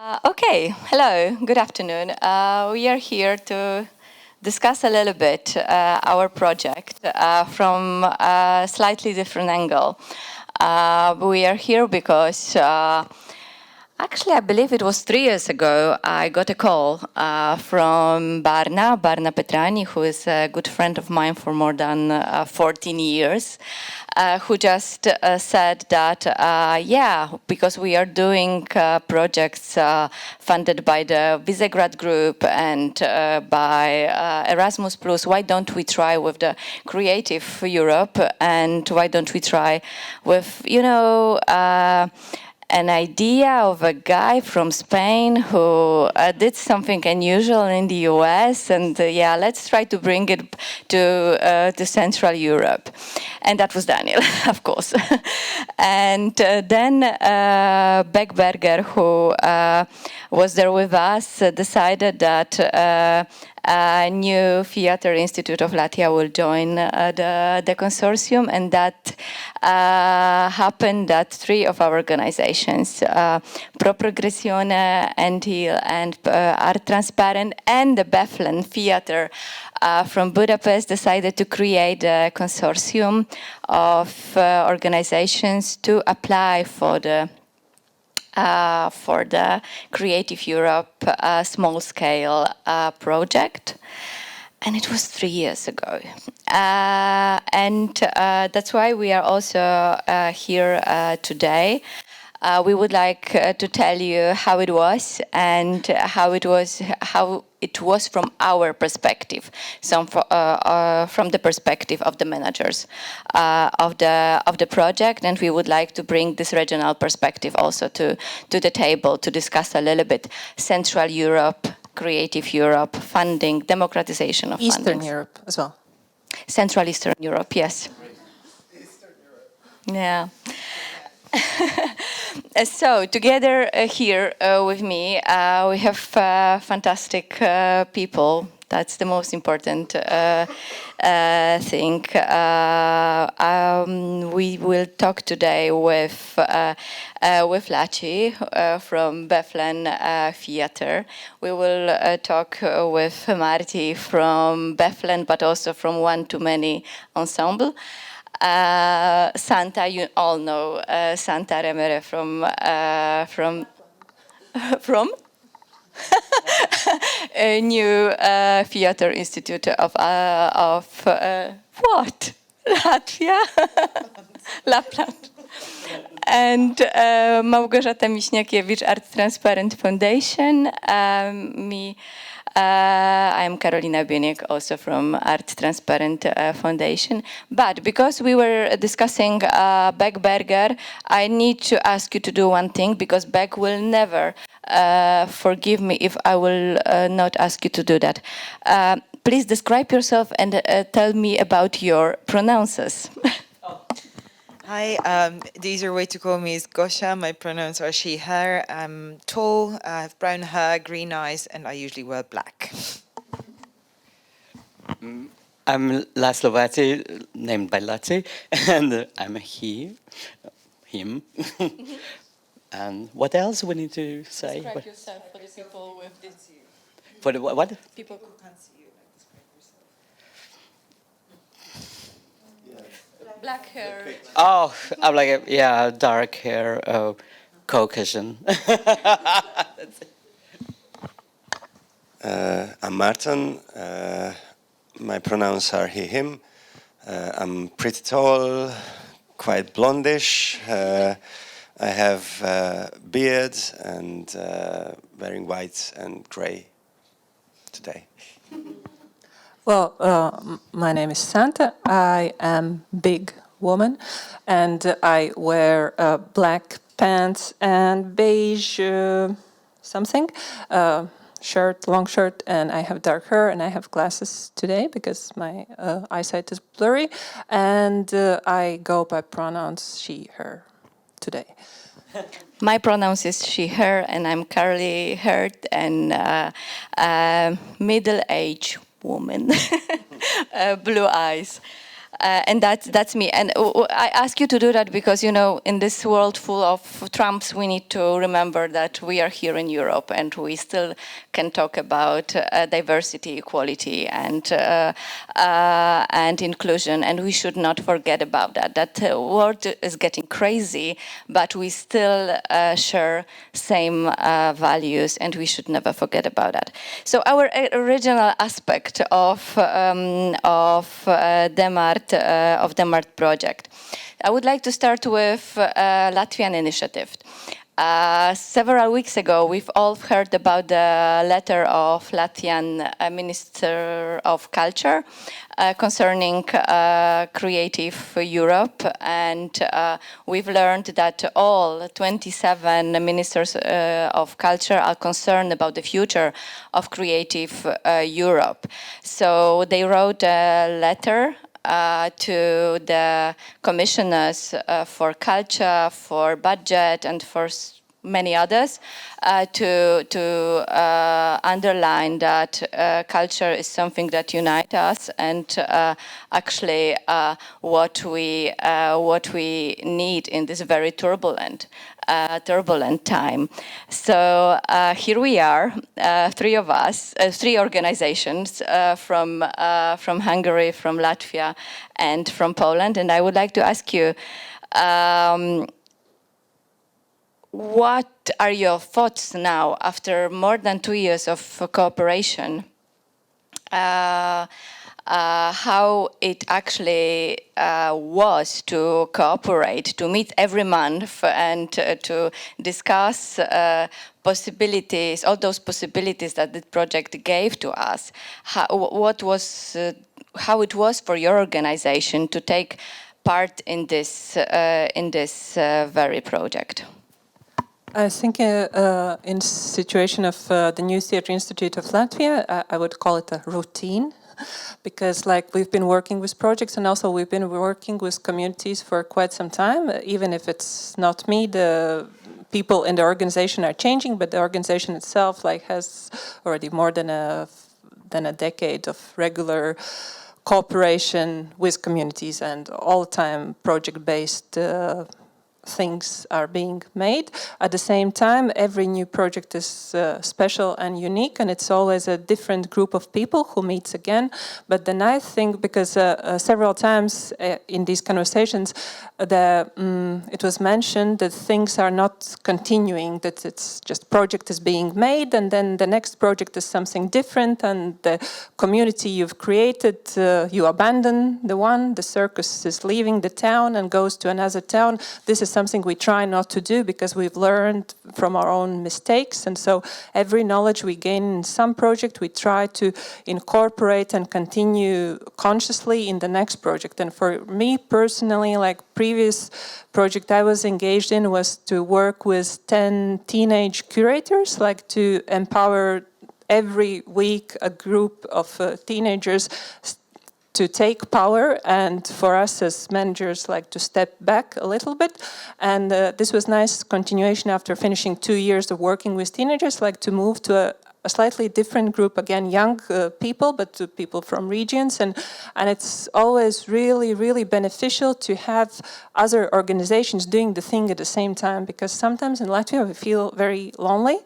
Okay, hello, good afternoon. We are here to discuss a little bit our project from a slightly different angle. We are here because actually, I believe it was 3 years ago, I got a call from Barna Petrani, who is a good friend of mine for more than 14 years, who just said that, yeah, because we are doing projects funded by the Visegrad Group and by Erasmus+, why don't we try with the Creative Europe, and why don't we try with, an idea of a guy from Spain who did something unusual in the US, and yeah, let's try to bring it to Central Europe. And that was Daniel, of course. And then Beckberger, who was there with us, decided that a new theater institute of Latvia will join the consortium, and that happened that 3 of our organizations, Pro Progressione, Entil, and Art Transparent, and the Beflen Theater from Budapest, decided to create a consortium of organizations to apply for the Creative Europe small-scale project. And it was 3 years ago. And that's why we are also here today. We would like to tell you how it was and how it was from our perspective, from the perspective of the managers of the project, and we would like to bring this regional perspective also to the table to discuss a little bit Central Europe, Creative Europe, funding, democratization of Eastern funding. Europe as well. Central Eastern Europe, yes. Eastern Europe. Yeah. So together here with me, we have fantastic people. That's the most important thing. We will talk today with Laci from Beflen Theater. We will talk with Mārtiņš from Beflen, but also from One Too Many Ensemble. Santa, you all know Santa Remere from a new theater institute of what? Latvia, Lapland, and Małgorzata Miśniakiewicz, Art Transparent Foundation. I am Karolina Bieniek, also from Art Transparent Foundation. But because we were discussing Beckberger, I need to ask you to do one thing, because Beck will never forgive me if I will not ask you to do that. Please describe yourself and tell me about your pronouns. Hi, the easier way to call me is Gosha. My pronouns are she, her. I'm tall, I have brown hair, green eyes, and I usually wear black. I'm László Váczi, named by Laci, and I'm a he, him. And what else we need to say? Describe yourself for the people with this. For the what? People who Can't see you, like, describe yourself. black hair. Oh, I'm like dark hair, Caucasian. That's it. I'm Márton. My pronouns are he, him. I'm pretty tall, quite blondish. I have beard and wearing white and grey today. Well, my name is Santa. I am big woman, and I wear black pants and beige something, shirt, long shirt, and I have dark hair, and I have glasses today because my eyesight is blurry, and I go by pronouns she, her today. My pronouns is she, her, and I'm curly haired and middle-aged woman, blue eyes. And that's me. And I ask you to do that because, you know, in this world full of Trumps, we need to remember that we are here in Europe and we still can talk about diversity, equality, and inclusion. And we should not forget about that. That world is getting crazy, but we still share same values, and we should never forget about that. So our original aspect of Demart project. I would like to start with Latvian initiative. Several weeks ago, we've all heard about the letter of Latvian Minister of Culture concerning Creative Europe, and we've learned that all 27 ministers of culture are concerned about the future of Creative Europe. So they wrote a letter to the commissioners for culture, for budget, and for many others to underline that culture is something that unites us, and actually what we need in this very turbulent time. So here we are, three of us, three organizations from Hungary, from Latvia, and from Poland. And I would like to ask you, what are your thoughts now after more than 2 years of cooperation? How it actually was to cooperate, to meet every month and to discuss possibilities, all those possibilities that the project gave to us. How it was for your organization to take part in this very project? I think in situation of the New Theatre Institute of Latvia, I would call it a routine, because like we've been working with projects, and also we've been working with communities for quite some time. Even if it's not me, the people in the organization are changing, but the organization itself like has already more than a decade of regular cooperation with communities, and all the time project-based things are being made. At the same time, every new project is special and unique, and it's always a different group of people who meets again. But the nice thing, because several times in these conversations, it was mentioned that things are not continuing, that it's just project is being made, and then the next project is something different, and the community you've created, you abandon the circus is leaving the town and goes to another town. This is something we try not to do because we've learned from our own mistakes, and so every knowledge we gain in some project we try to incorporate and continue consciously in the next project. And for me personally, like previous project I was engaged in was to work with 10 teenage curators, like to empower every week a group of teenagers to take power, and for us as managers like to step back a little bit. And this was nice continuation after finishing 2 years of working with teenagers, like to move to a slightly different group, again young people, but to people from regions, and it's always really beneficial to have other organizations doing the thing at the same time, because sometimes in Latvia we feel very lonely.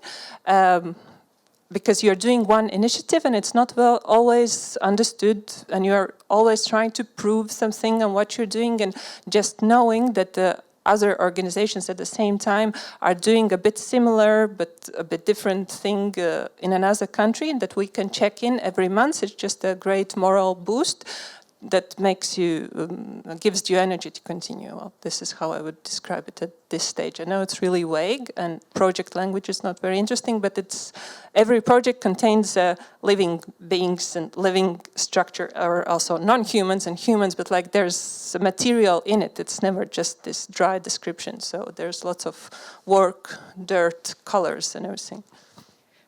Because you're doing one initiative and it's not well always understood, and you're always trying to prove something on what you're doing, and just knowing that the other organizations at the same time are doing a bit similar but a bit different thing in another country, and that we can check in every month. It's just a great moral boost that makes you, gives you energy to continue. Well, this is how I would describe it at this stage. I know it's really vague, and project language is not very interesting, but it's every project contains living beings and living structure, or also non-humans and humans, but like there's material in it. It's never just this dry description. So there's lots of work, dirt, colors, and everything.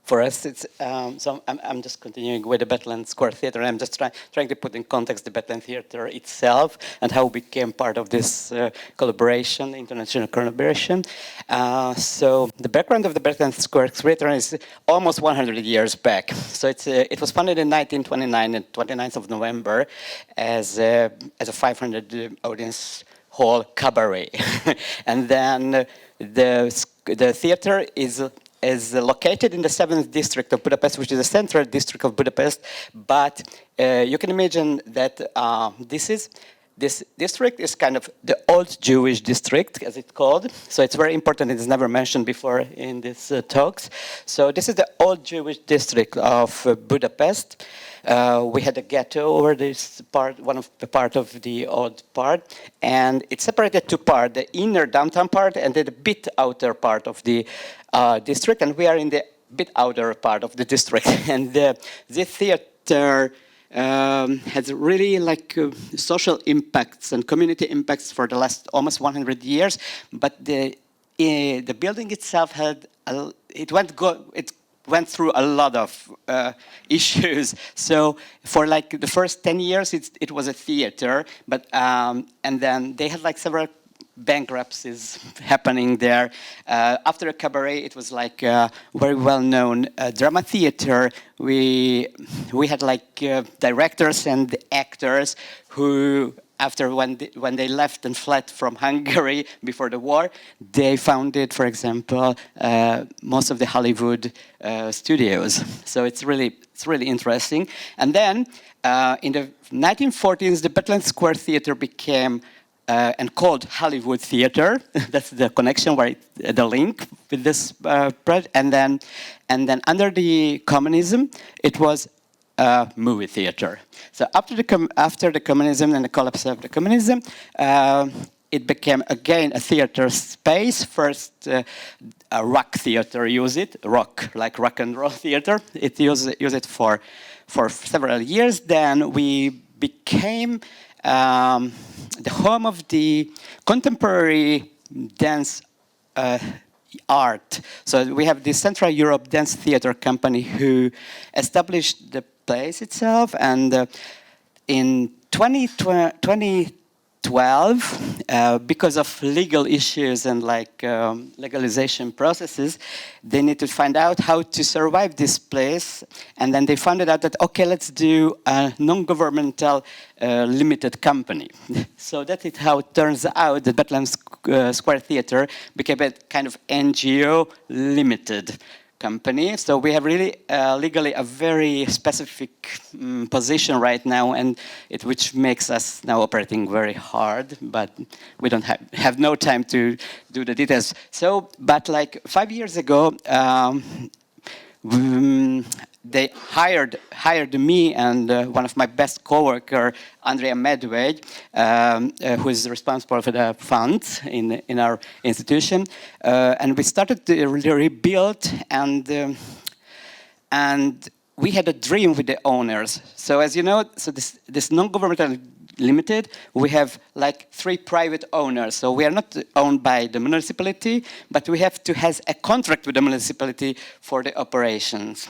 For us, it's so I'm just continuing with the Bethlehem Square Theatre. I'm just trying to put in context the Bethlehem Theatre itself and how it became part of this collaboration, international collaboration. So the background of the Bethlehem Square Theatre is almost 100 years back. So it was founded in 1929, on 29th of November, as a 500 audience hall cabaret, and then the theatre is located in the 7th district of Budapest, which is the central district of Budapest. But you can imagine that this district is kind of the old Jewish district, as it's called. So it's very important. It's never mentioned before in these talks. So this is the old Jewish district of Budapest. We had a ghetto over this part, one of the part of the old part, and it's separated two parts: the inner downtown part and the bit outer part of the district. And we are in the bit outer part of the district. And this theater has really like social impacts and community impacts for the last almost 100 years. But the building itself had it went through a lot of issues. So for like the first 10 years, it was a theater, but and then they had like several bankruptcies happening there. After a cabaret, it was like a very well-known drama theater. We had like directors and actors who, after when they left and fled from Hungary before the war, they founded, for example, most of the Hollywood studios. So it's really interesting. And then in the 1940s, the Bethlehem Square Theatre became and called Hollywood Theatre. That's the connection, where the link with this project. And then under the communism, it was a movie theater. So after the communism and the collapse of the communism, it became again a theater space. First, a rock theater used it, like rock and roll theater. It used it for several years. Then we became the home of the contemporary dance art. So we have the Central Europe Dance Theatre Company who established the place itself, and in 2012, because of legal issues and like legalization processes, they need to find out how to survive this place. And then they found out that, okay, let's do a non-governmental limited company. So that is how it turns out that Bethlehem Square Theatre became a kind of NGO limited company. So we have really legally a very specific position right now, and which makes us now operating very hard, but we don't have no time to do the details. So, but like 5 years ago, they hired me and one of my best co-worker, Andrea Medved, who is responsible for the funds in our institution, and we started to rebuild, and we had a dream with the owners. So as you know, so this non-governmental limited, we have like 3 private owners. So we are not owned by the municipality, but we have to have a contract with the municipality for the operations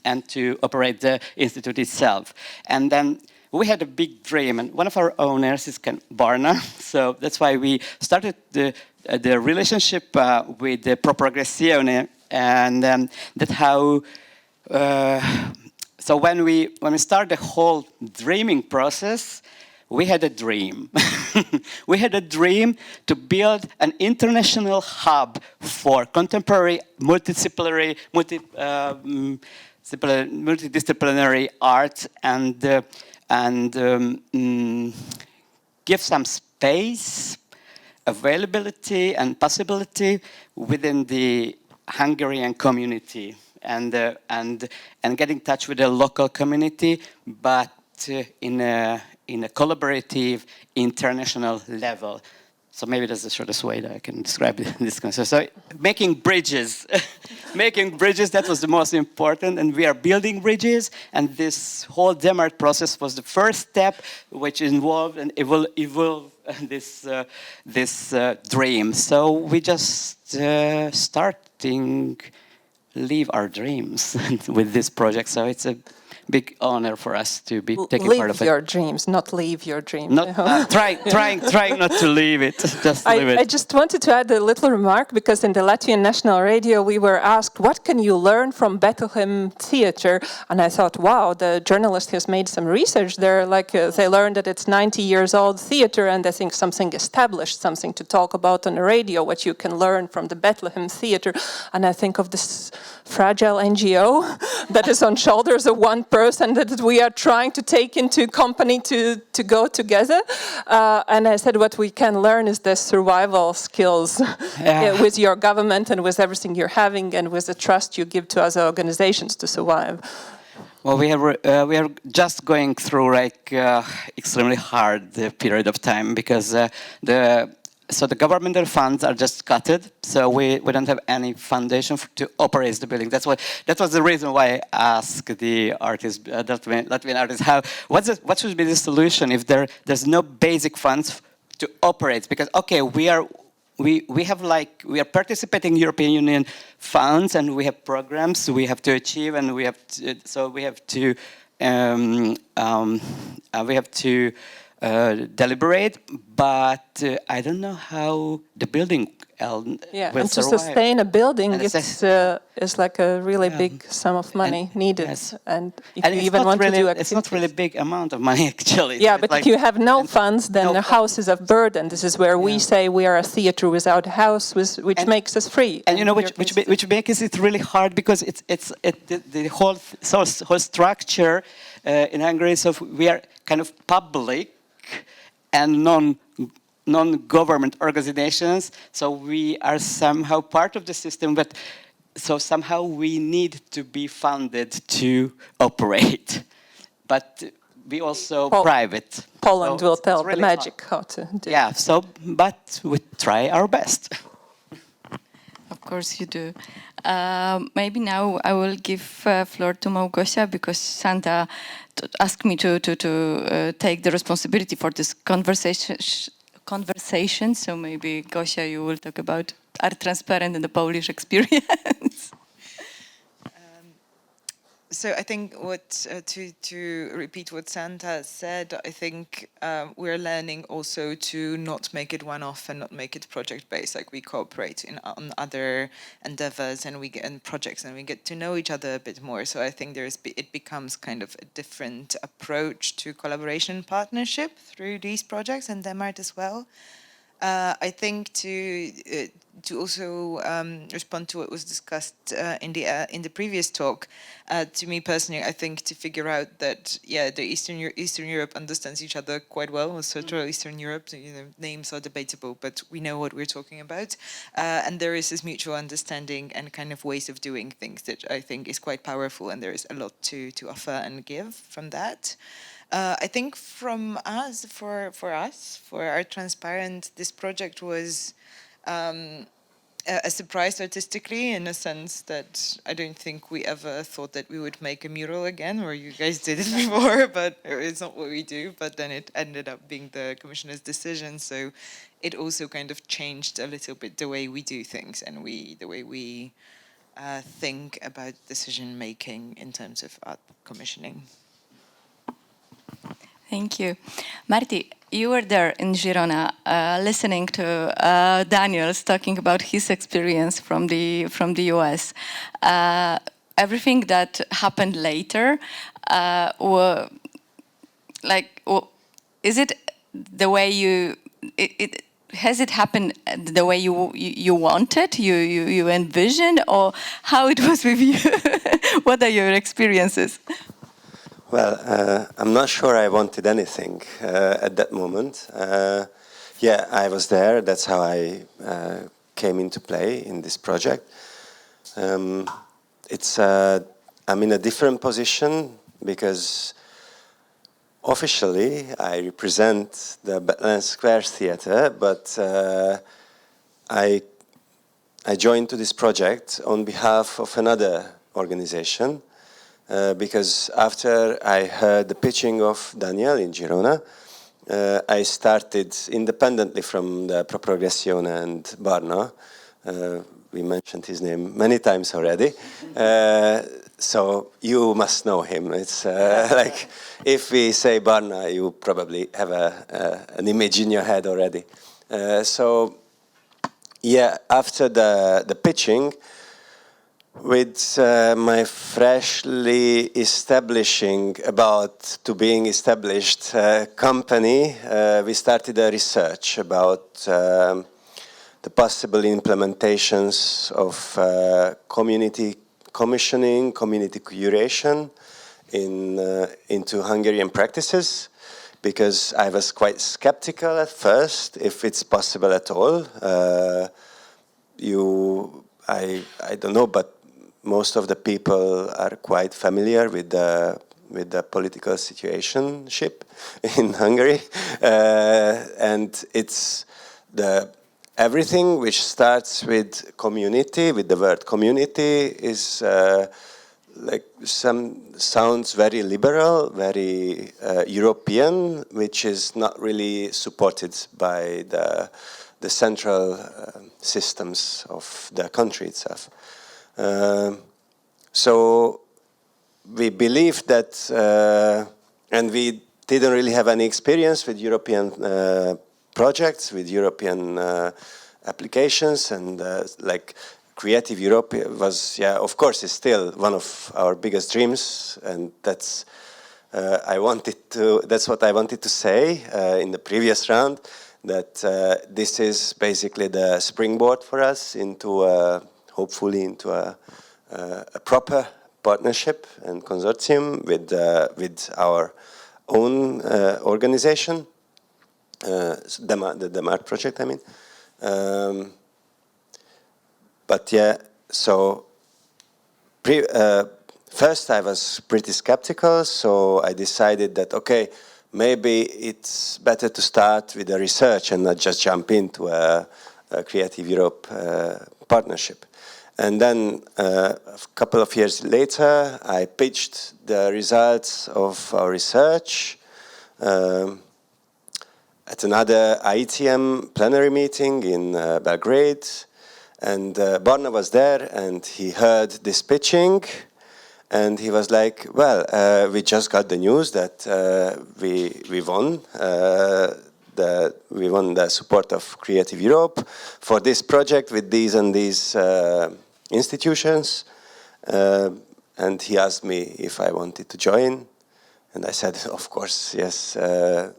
and to operate the institute itself. And then we had a big dream, and one of our owners is Barna. So that's why we started the relationship with the Progressione, and that's how. So when we start the whole dreaming process, we had a dream. We had a dream to build an international hub for contemporary multidisciplinary art, and give some space, availability, and possibility within the Hungarian community, and get in touch with the local community, but in a collaborative international level. So maybe that's the shortest way that I can describe this concept. So making bridges, that was the most important, and we are building bridges, and this whole DEMART process was the first step which involved and evolved this dream. So we just starting live our dreams with this project. So it's a big honor for us to be taking part of it. Live your dreams, not leave your dreams. Not trying not to leave it. Just live it. I just wanted to add a little remark, because in the Latvian National Radio we were asked, what can you learn from Bethlehem Theatre? And I thought, wow, the journalist has made some research there. Like they learned that it's 90 years old theatre, and I think something established, something to talk about on the radio, what you can learn from the Bethlehem Theatre. And I think of this fragile NGO that is on shoulders of one person that we are trying to take into company to go together. And I said what we can learn is the survival skills with your government and with everything you're having and with the trust you give to other organizations to survive. Well, we are just going through like extremely hard period of time, because the governmental funds are just cutted, so we don't have any foundation to operate the building. That was the reason why I asked the artists, Latvian artists, what should be the solution if there's no basic funds to operate? Because okay, we are participating in European Union funds, and we have programs we have to achieve, and we have to deliberate, but I don't know how the building will and to survive. sustain a building, it's like a really big sum of money needed. Yes. And if you even want to do activities. It's not really a big amount of money, actually. Yeah, but if you have no funds, then the house is a burden. This is where we say we are a theatre without a house, which makes us free. And you know, which makes it really hard, because the whole structure in Hungary. So we are kind of public and non-government organizations, so we are somehow part of the system, but so somehow we need to be funded to operate. But we also private. Poland will tell really the magic how to do. Yeah, but we try our best. Of course you do. Maybe now I will give floor to Małgosia, because Santa asked me to take the responsibility for this conversation. So maybe Gosia, you will talk about Art Transparent and the Polish experience. So I think to repeat what Santa said, I think we're learning also to not make it one-off and not make it project-based. Like we cooperate on other endeavors and projects, and we get to know each other a bit more. So I think it becomes kind of a different approach to collaboration partnership through these projects and Demart as well. I think to also respond to what was discussed in the previous talk, to me personally, I think to figure out that the Eastern Europe understands each other quite well, or Central Eastern Europe. Names are debatable, but we know what we're talking about, and there is this mutual understanding and kind of ways of doing things that I think is quite powerful, and there is a lot to offer and give from that. I think from us, for Art Transparent, this project was a surprise artistically, in a sense that I don't think we ever thought that we would make a mural again, or you guys did it before, but it's not what we do. But then it ended up being the commissioner's decision, so it also kind of changed a little bit the way we do things and the way we think about decision making in terms of art commissioning. Thank you. Marti, you were there in Girona listening to Daniel's talking about his experience from the US. Everything that happened later, is it the way has it happened the way you wanted, you envisioned, or how it was with you? What are your experiences? Well, I'm not sure I wanted anything at that moment. I was there. That's how I came into play in this project. I'm in a different position because officially I represent the Bethlehem Square Theatre, but I joined to this project on behalf of another organization. Because after I heard the pitching of Daniel in Girona, I started independently from the Progressione and Barna, we mentioned his name many times already. So you must know him. It's like if we say Barna, you probably have an image in your head already. So yeah, after the pitching, with my freshly being established company, we started a research about the possible implementations of community commissioning, community curation into Hungarian practices, because I was quite skeptical at first if it's possible at all. I don't know, but most of the people are quite familiar with the political situationship in Hungary, and it's everything which starts with community, with the word community, is sounds very liberal, very European, which is not really supported by the central systems of the country itself. So we believe that, and we didn't really have any experience with European projects, with European applications, and like Creative Europe was, of course, is still one of our biggest dreams, and that's what I wanted to say in the previous round, that this is basically the springboard for us into hopefully into a proper partnership and consortium with our own organization, the DEMART project, I mean. But yeah, so first I was pretty skeptical, so I decided that, okay, maybe it's better to start with the research and not just jump into a Creative Europe partnership. And then a couple of years later, I pitched the results of our research at another IETM plenary meeting in Belgrade. And Barna was there, and he heard this pitching, and he was like, well, we just got the news that we won. We won the support of Creative Europe for this project with these and these institutions, and he asked me if I wanted to join, and I said, of course, yes.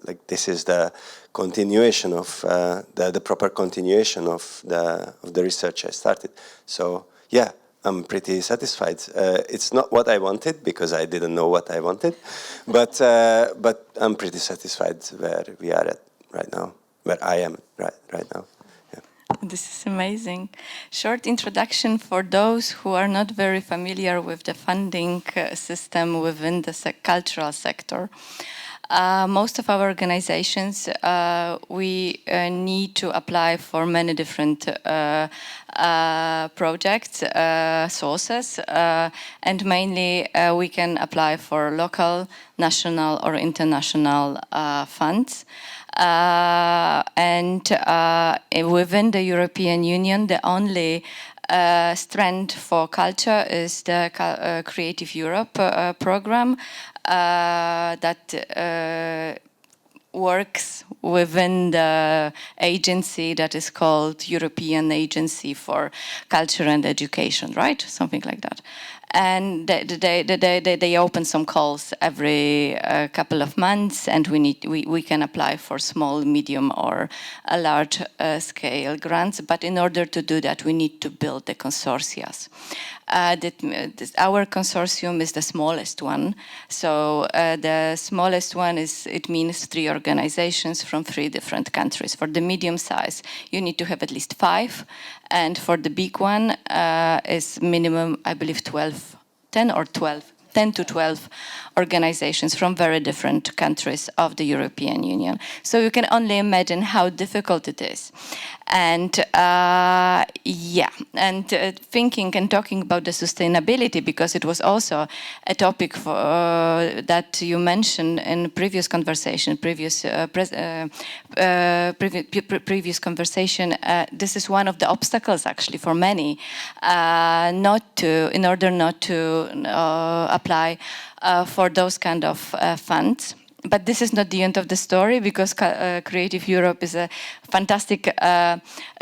Like this is the continuation of the proper continuation of the research I started. So yeah, I'm pretty satisfied. It's not what I wanted because I didn't know what I wanted, but I'm pretty satisfied where we are at right now, where I am right now. This is amazing. Short introduction for those who are not very familiar with the funding system within the cultural sector. Most of our organizations, we need to apply for many different projects, sources, and mainly we can apply for local, national or international funds. And within the European Union, the only strength for culture is the Creative Europe program that works within the agency that is called European Agency for Culture and Education, right? Something like that. And they open some calls every couple of months, and we can apply for small, medium, or a large scale grants. But in order to do that, we need to build the consortia. Our consortium is the smallest one. So the smallest one means 3 organizations from 3 different countries. For the medium size, you need to have at least 5. And for the big one is minimum, I believe, 10 or 12. 10 to 12 organizations from very different countries of the European Union. So you can only imagine how difficult it is. And thinking and talking about the sustainability, because it was also a topic that you mentioned in previous conversation, previous conversation. This is one of the obstacles actually for many, in order not to apply for those kind of funds. But this is not the end of the story, because Creative Europe is a fantastic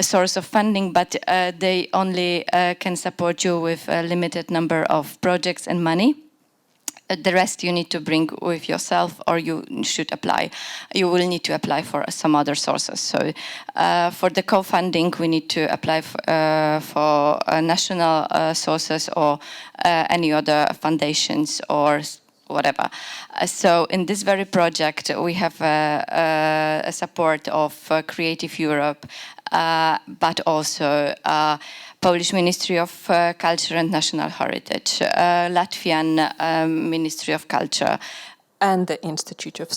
source of funding, but they only can support you with a limited number of projects and money. The rest you need to bring with yourself, or you should apply. You will need to apply for some other sources. So for the co-funding, we need to apply for national sources or any other foundations or whatever. So in this very project, we have a support of Creative Europe, but also Polish Ministry of Culture and National Heritage, Latvian Ministry of Culture. And the Institute of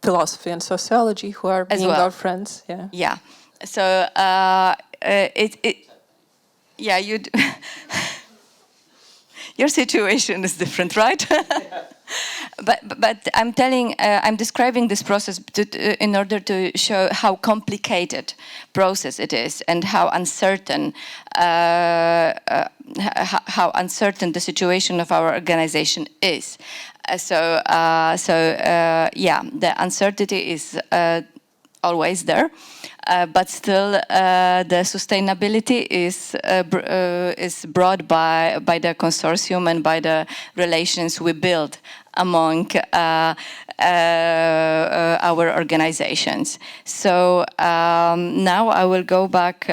Philosophy and Sociology, who are being our friends. Yeah. Yeah. So your situation is different, right? But I'm describing this process in order to show how complicated process it is, and how uncertain the situation of our organization is. The uncertainty is always there. But still, the sustainability is brought by the consortium and by the relations we build among our organizations. So now I will go back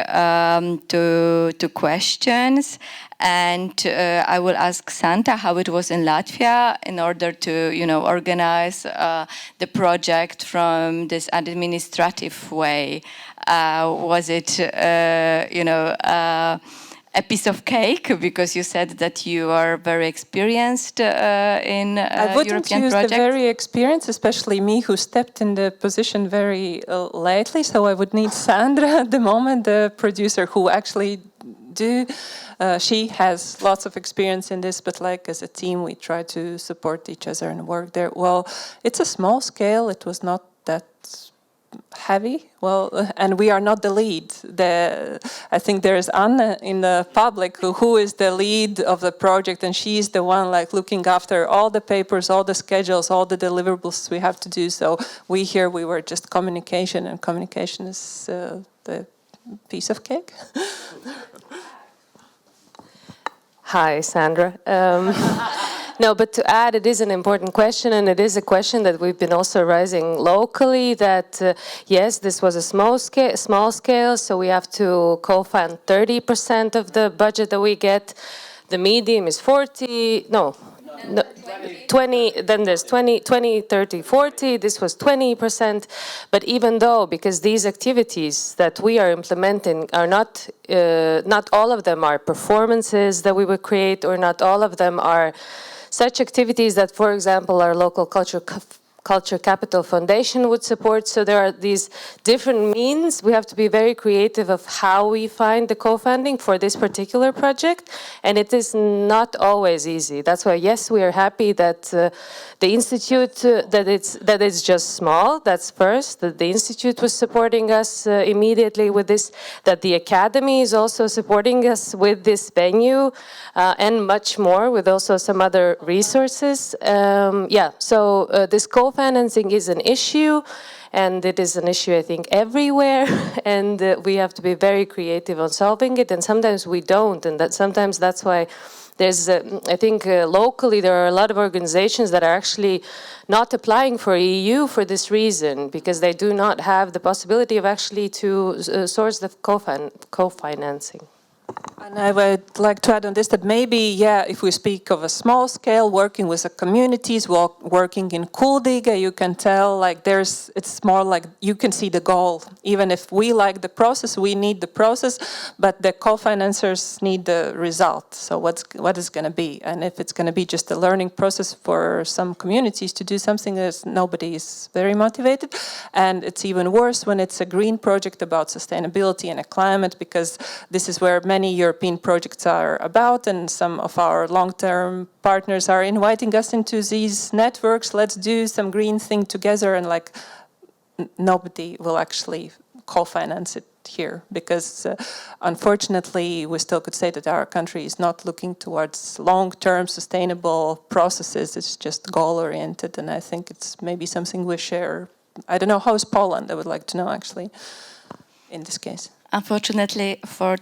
to questions, and I will ask Santa how it was in Latvia in order to, organize the project from this administrative way. Was it, a piece of cake, because you said that you are very experienced in I wouldn't European use projects? the very experienced, especially me, who stepped in the position very lately. So I would need Sandra at the moment, the producer, who actually she has lots of experience in this, but like as a team, we try to support each other and work there. Well, it's a small scale. It was not that heavy. Well, and we are not the lead. I think there is Anna in the public who is the lead of the project, and she's the one like looking after all the papers, all the schedules, all the deliverables we have to do. So we were just communication, and communication is the piece of cake. Hi, Sandra. No, but to add, it is an important question, and it is a question that we've been also raising locally, that yes, this was a small scale, so we have to co-fund 30% of the budget that we get. The medium is 20, then there's 20, 30, 40, this was 20%. But even though, because these activities that we are implementing are not all of them are performances that we would create, or not all of them are such activities that, for example, our local culture capital foundation would support. So there are these different means. We have to be very creative of how we find the co-funding for this particular project, and it is not always easy. That's why, yes, we are happy that the institute that it's just small. That's first. That the institute was supporting us immediately with this. That the academy is also supporting us with this venue and much more, with also some other resources. So this co-financing is an issue, and it is an issue, I think, everywhere, and we have to be very creative on solving it, and sometimes we don't, and sometimes that's why there's, I think locally there are a lot of organizations that are actually not applying for EU for this reason, because they do not have the possibility of actually to source the co-financing. And I would like to add on this that maybe, yeah, if we speak of a small scale, working with the communities, working in Kuldiga, you can tell like it's more like you can see the goal. Even if we like the process, we need the process, but the co-financers need the result. So what is going to be? And if it's going to be just a learning process for some communities to do something that nobody is very motivated, and it's even worse when it's a green project about sustainability and a climate, because this is where many European projects are about, and some of our long-term partners are inviting us into these networks. Let's do some green thing together, and like nobody will actually co-finance it here, because unfortunately we still could say that our country is not looking towards long-term sustainable processes. It's just goal-oriented, and I think it's maybe something we share. I don't know, how is Poland? I would like to know actually in this case. Unfortunately, for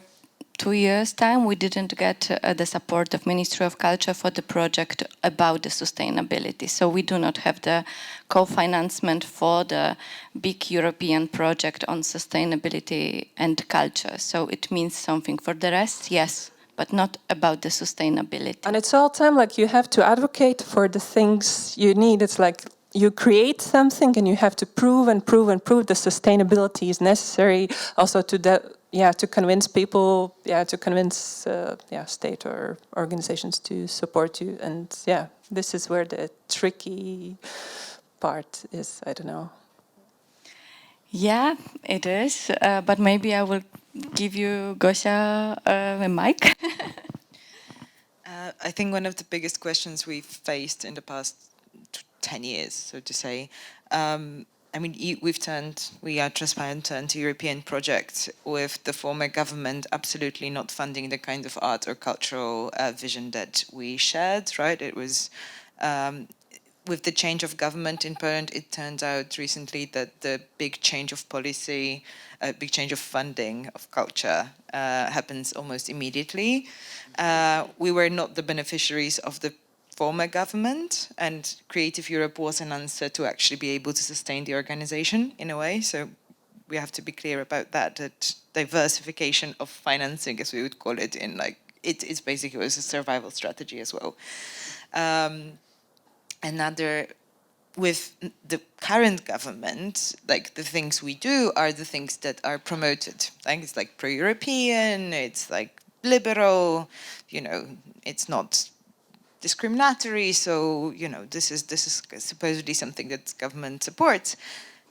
2 years' time, we didn't get the support of Ministry of Culture for the project about the sustainability. So we do not have the co-financement for the big European project on sustainability and culture. So it means something. For the rest, yes, but not about the sustainability. And it's all time like you have to advocate for the things you need. It's like you create something and you have to prove and prove and prove the sustainability is necessary also to convince people, to convince state or organizations to support you. And this is where the tricky part is, I don't know. Yeah, it is. But maybe I will give you, Gosia, a mic. I think one of the biggest questions we've faced in the past 10 years, so to say, I mean, we are transparent, turned to European projects with the former government absolutely not funding the kind of art or cultural vision that we shared, right? It was, with the change of government in Poland, it turned out recently that the big change of policy, big change of funding of culture happens almost immediately. We were not the beneficiaries of the former government, and Creative Europe was an answer to actually be able to sustain the organization in a way. So we have to be clear about that diversification of financing, as we would call it, in like, it's basically was a survival strategy as well. Another, with the current government, like the things we do are the things that are promoted. Like it's like pro-European, it's like liberal, it's not discriminatory, so this is supposedly something that government supports,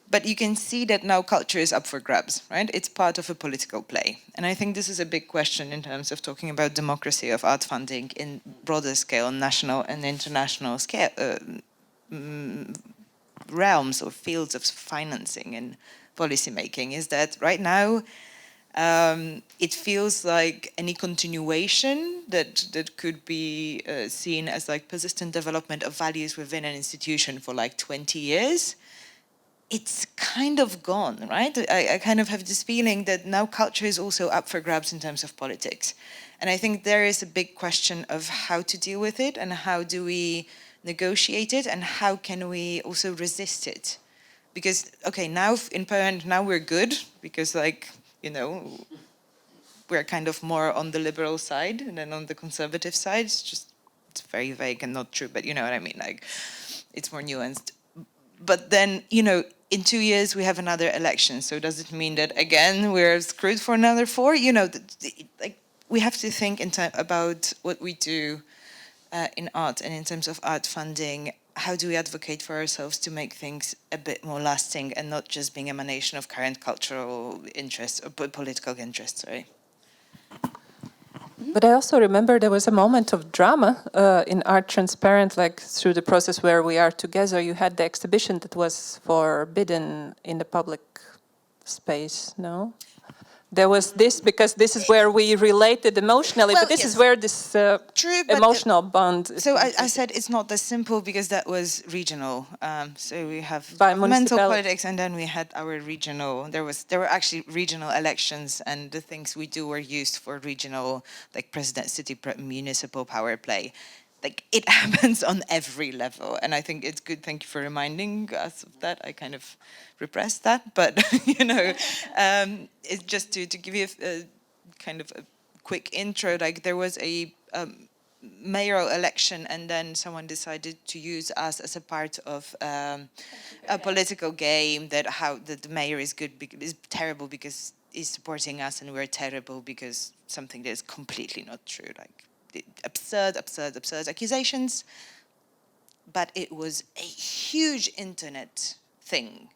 but you can see that now culture is up for grabs, right? It's part of a political play, and I think this is a big question in terms of talking about democracy of art funding in broader scale, national and international scale realms or fields of financing and policy making. Is that right now? It feels like any continuation that could be seen as like persistent development of values within an institution for like 20 years, it's kind of gone, right? I kind of have this feeling that now culture is also up for grabs in terms of politics. And I think there is a big question of how to deal with it and how do we negotiate it and how can we also resist it? Because, okay, now in Poland, now we're good because like, we're kind of more on the liberal side and then on the conservative side. It's very vague and not true, but you know what I mean? Like, it's more nuanced. But then, in 2 years we have another election. So does it mean that again we're screwed for another 4? Like we have to think about what we do in art and in terms of art funding. How do we advocate for ourselves to make things a bit more lasting and not just being emanation of current cultural interests or political interests, sorry. But I also remember there was a moment of drama in Art Transparent, like through the process where we are together. You had the exhibition that was forbidden in the public space, no? There was this, because this is where we related emotionally, but this is where this emotional bond is. So I said it's not that simple because that was regional. So we have By mental politics, and then we had our regional. There were actually regional elections, and the things we do were used for regional, like city municipal power play. Like it happens on every level, and I think it's good. Thank you for reminding us of that. I kind of repressed that, but it's just to give you a kind of a quick intro, like there was a mayoral election, and then someone decided to use us as a part of a political game, that how that the mayor is good, is terrible because he's supporting us, and we're terrible because something that is completely not true, like absurd accusations. But it was a huge internet thing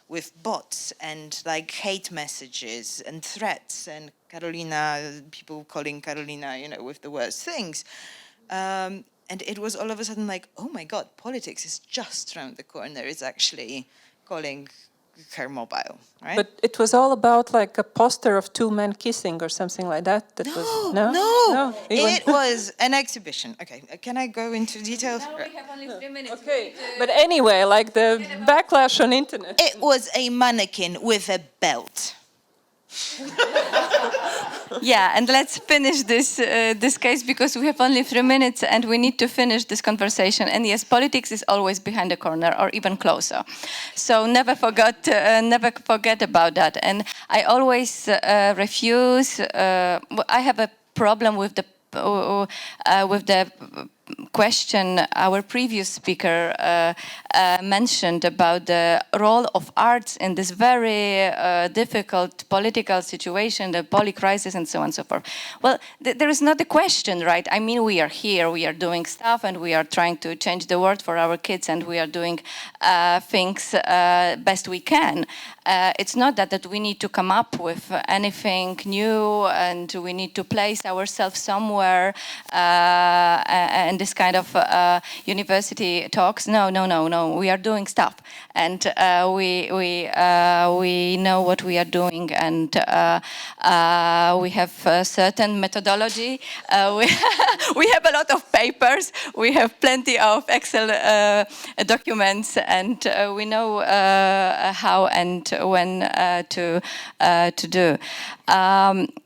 with bots and like hate messages and threats and Karolina, people calling Karolina, you know, with the worst things. And it was all of a sudden like, oh my God, politics is just around the corner. It's actually calling her mobile, right? But it was all about like a poster of two men kissing or something like that. That was no. Even- It was an exhibition. Okay, can I go into details? Now we have only 3 minutes. Okay, but anyway, like the backlash on internet. It was a mannequin with a belt. Yeah, and let's finish this case because we have only 3 minutes and we need to finish this conversation. And yes, politics is always behind the corner or even closer. So never forget about that. And I always refuse. I have a problem with the question our previous speaker mentioned about the role of arts in this very difficult political situation, the poly crisis and so on and so forth. Well, there is not a question, right? I mean, we are here, we are doing stuff and we are trying to change the world for our kids and we are doing things best we can. It's not that we need to come up with anything new and we need to place ourselves somewhere and this kind of university talks. No. We are doing stuff, and we know what we are doing, and we have a certain methodology. We have a lot of papers. We have plenty of Excel documents, and we know how and when to do.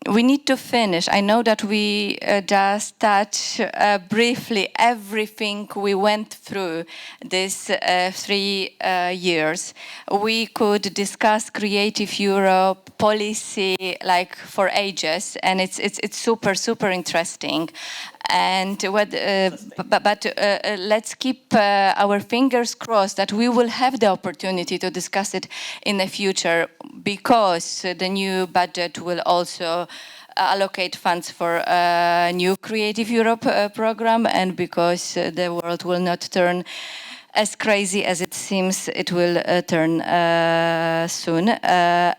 We need to finish. I know that we just touched briefly everything we went through these 3 years. We could discuss Creative Europe policy like for ages, and it's super interesting. And let's keep our fingers crossed that we will have the opportunity to discuss it in the future, because the new budget will also allocate funds for a new Creative Europe program, and because the world will not turn as crazy as it seems it will turn soon.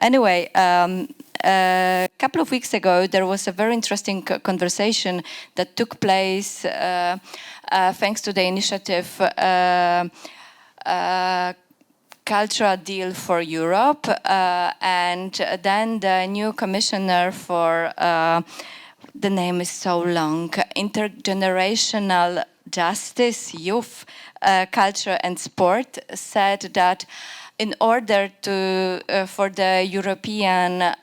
Anyway, a couple of weeks ago, there was a very interesting conversation that took place thanks to the initiative Cultural Deal for Europe, and then the new commissioner for, the name is so long, Intergenerational Justice, Youth, Culture and Sport, said that in order to for the European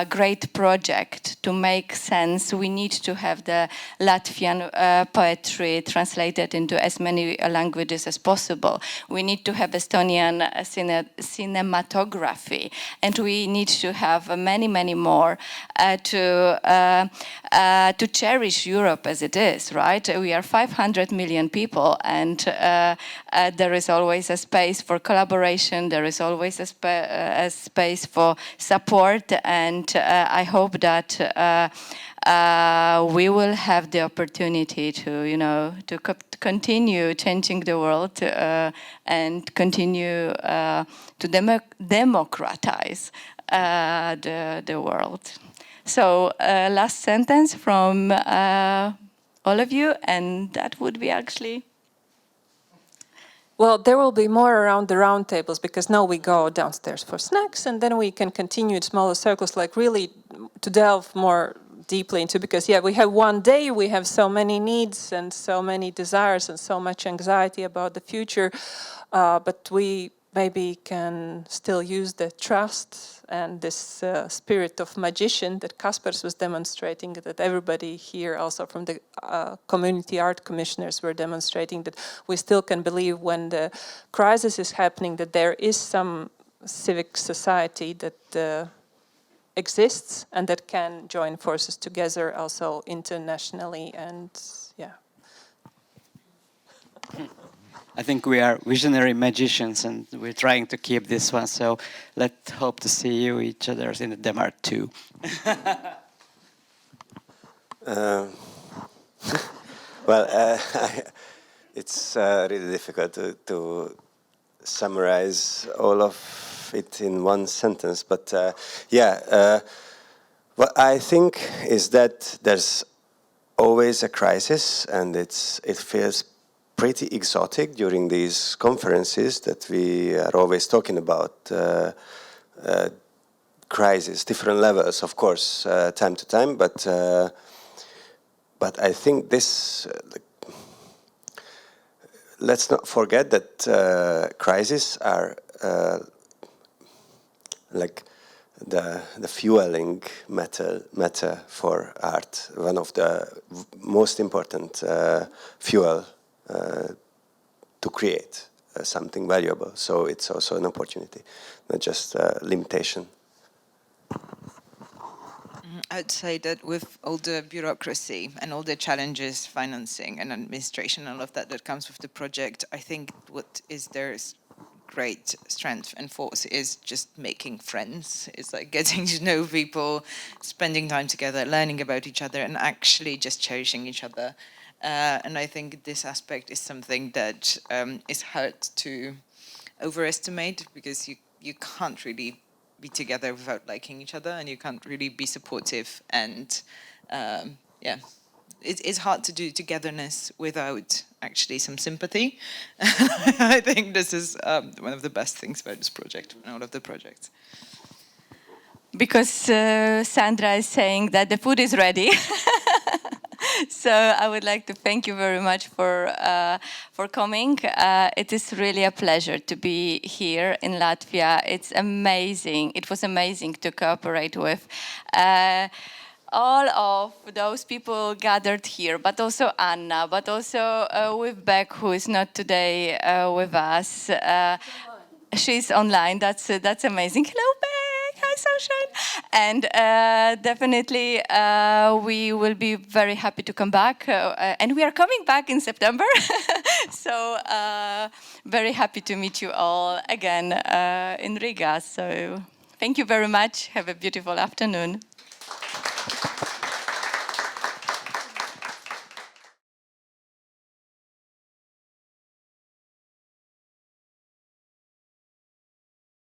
great project to make sense, we need to have the Latvian poetry translated into as many languages as possible. We need to have Estonian cinematography, and we need to have many more to cherish Europe as it is, right? We are 500 million people, and there is always a space for collaboration. There is always a space for support, and I hope that we will have the opportunity to, to continue changing the world and continue to democratize the world. So, last sentence from all of you, and that would be actually. Well, there will be more around the round tables, because now we go downstairs for snacks, and then we can continue in smaller circles, like really to delve more deeply into, because we have one day, we have so many needs and so many desires and so much anxiety about the future, but we maybe can still use the trust and this spirit of magician that Kaspars was demonstrating, that everybody here, also from the community art commissioners, were demonstrating, that we still can believe when the crisis is happening that there is some civic society that exists and that can join forces together also internationally, and yeah. I think we are visionary magicians and we're trying to keep this one, so let's hope to see you each other in the Denmark too. Well, it's really difficult to summarize all of it in one sentence, but what I think is that there's always a crisis, and it feels pretty exotic during these conferences that we are always talking about crisis, different levels, of course, time to time, but I think this. Let's not forget that crises are like the fueling matter for art, one of the most important fuel to create something valuable. So it's also an opportunity, not just a limitation. I'd say that with all the bureaucracy and all the challenges, financing and administration, all of that comes with the project, I think what is there's great strength and force is just making friends. It's like getting to know people, spending time together, learning about each other, and actually just cherishing each other. And I think this aspect is something that is hard to overestimate, because you can't really be together without liking each other, and you can't really be supportive, and it's hard to do togetherness without actually some sympathy. I think this is one of the best things about this project and all of the projects. Because Sandra is saying that the food is ready. So I would like to thank you very much for coming. It is really a pleasure to be here in Latvia. It's amazing. It was amazing to cooperate with all of those people gathered here, but also Anna, but also with Beck, who is not today with us. She's online. That's amazing. Hello, Beck. Hi, Sunshine. And definitely, we will be very happy to come back. And we are coming back in September. So very happy to meet you all again in Riga. So thank you very much. Have a beautiful afternoon.